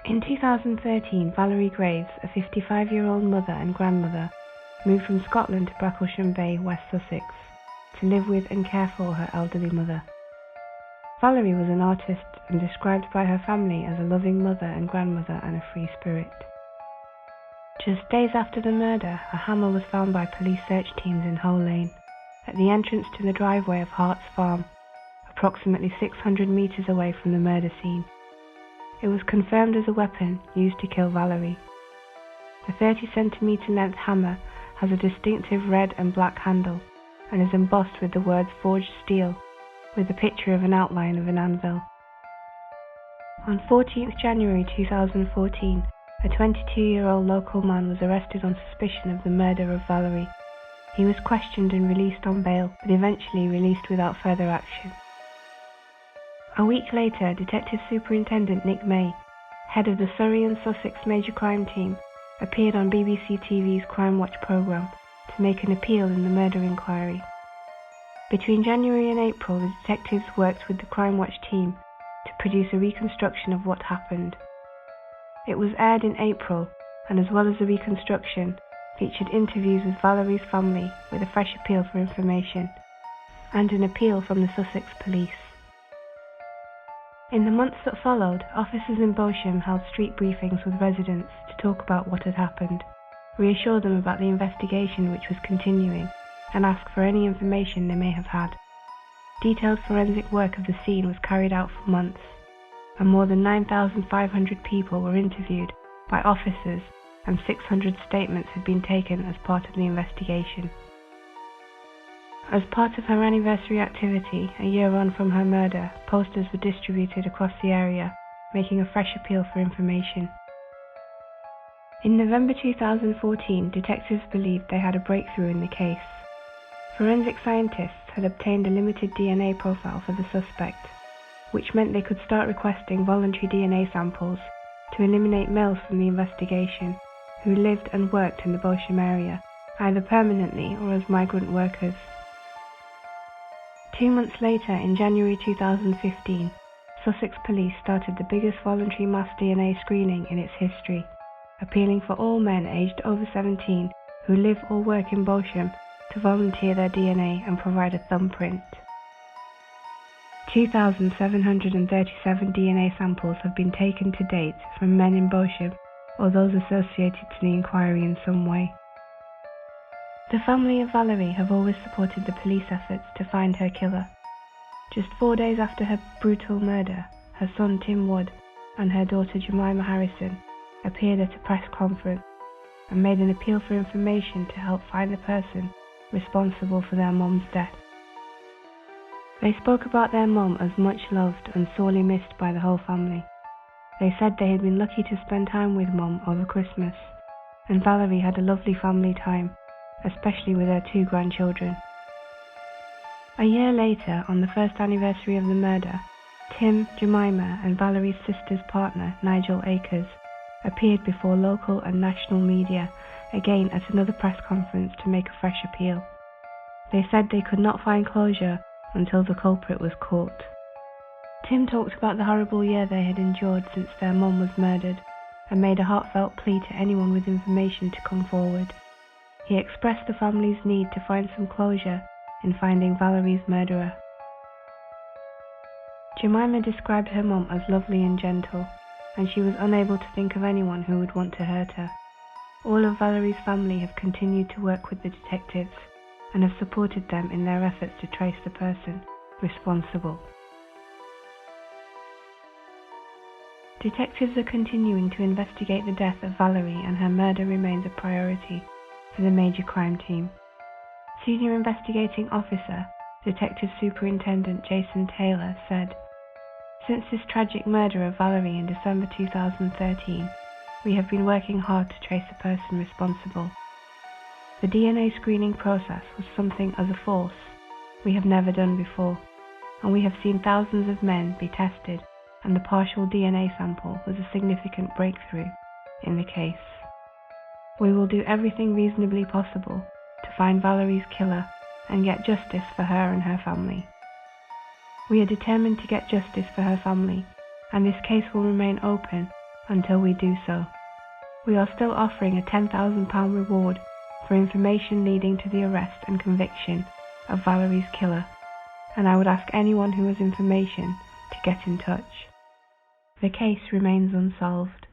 In 2013, Valerie Graves, a 55-year-old mother and grandmother, moved from Scotland to Bracklesham Bay, West Sussex, to live with and care for her elderly mother. Valerie was an artist and described by her family as a loving mother and grandmother and a free spirit. Just days after the murder, a hammer was found by police search teams in Hoe Lane, at the entrance to the driveway of Harts Farm, approximately 600 metres away from the murder scene. It was confirmed as a weapon used to kill Valerie. The 30-centimetre length hammer has a distinctive red and black handle and is embossed with the words forged steel, with a picture of an outline of an anvil. On 14th January 2014, a 22-year-old local man was arrested on suspicion of the murder of Valerie. He was questioned and released on bail, but eventually released without further action. A week later, Detective Superintendent Nick May, head of the Surrey and Sussex Major Crime Team, appeared on BBC TV's Crimewatch programme to make an appeal in the murder inquiry. Between January and April, the detectives worked with the Crimewatch team to produce a reconstruction of what happened. It was aired in April, and as well as the reconstruction, featured interviews with Valerie's family with a fresh appeal for information, and an appeal from the Sussex Police. In the months that followed, officers in Bosham held street briefings with residents to talk about what had happened, reassure them about the investigation which was continuing, and ask for any information they may have had. Detailed forensic work of the scene was carried out for months, and more than 9,500 people were interviewed by officers, and 600 statements had been taken as part of the investigation. As part of her anniversary activity, a year on from her murder, posters were distributed across the area, making a fresh appeal for information. In November 2014, detectives believed they had a breakthrough in the case. Forensic scientists had obtained a limited DNA profile for the suspect, which meant they could start requesting voluntary DNA samples to eliminate males from the investigation who lived and worked in the Bosham area, either permanently or as migrant workers. 2 months later, in January 2015, Sussex Police started the biggest voluntary mass DNA screening in its history, appealing for all men aged over 17 who live or work in Bosham to volunteer their DNA and provide a thumbprint. 2,737 DNA samples have been taken to date from men in Bosham or those associated to the inquiry in some way. The family of Valerie have always supported the police efforts to find her killer. Just 4 days after her brutal murder, her son Tim Wood and her daughter Jemima Harrison appeared at a press conference and made an appeal for information to help find the person responsible for their mum's death. They spoke about their mum as much loved and sorely missed by the whole family. They said they had been lucky to spend time with mum over Christmas, and Valerie had a lovely family time, especially with her 2 grandchildren. A year later, on the first anniversary of the murder, Tim, Jemima and Valerie's sister's partner, Nigel Akers, appeared before local and national media, again at another press conference to make a fresh appeal. They said they could not find closure until the culprit was caught. Tim talked about the horrible year they had endured since their mum was murdered, and made a heartfelt plea to anyone with information to come forward. He expressed the family's need to find some closure in finding Valerie's murderer. Jemima described her mum as lovely and gentle, and she was unable to think of anyone who would want to hurt her. All of Valerie's family have continued to work with the detectives and have supported them in their efforts to trace the person responsible. Detectives are continuing to investigate the death of Valerie, and her murder remains a priority for the Major Crime Team. Senior Investigating Officer, Detective Superintendent Jason Taylor said, "Since this tragic murder of Valerie in December 2013, we have been working hard to trace the person responsible. The DNA screening process was something as a force we have never done before, and we have seen thousands of men be tested, and the partial DNA sample was a significant breakthrough in the case. We will do everything reasonably possible to find Valerie's killer and get justice for her and her family. We are determined to get justice for her family, and this case will remain open until we do so. We are still offering a £10,000 reward for information leading to the arrest and conviction of Valerie's killer, and I would ask anyone who has information to get in touch. The case remains unsolved.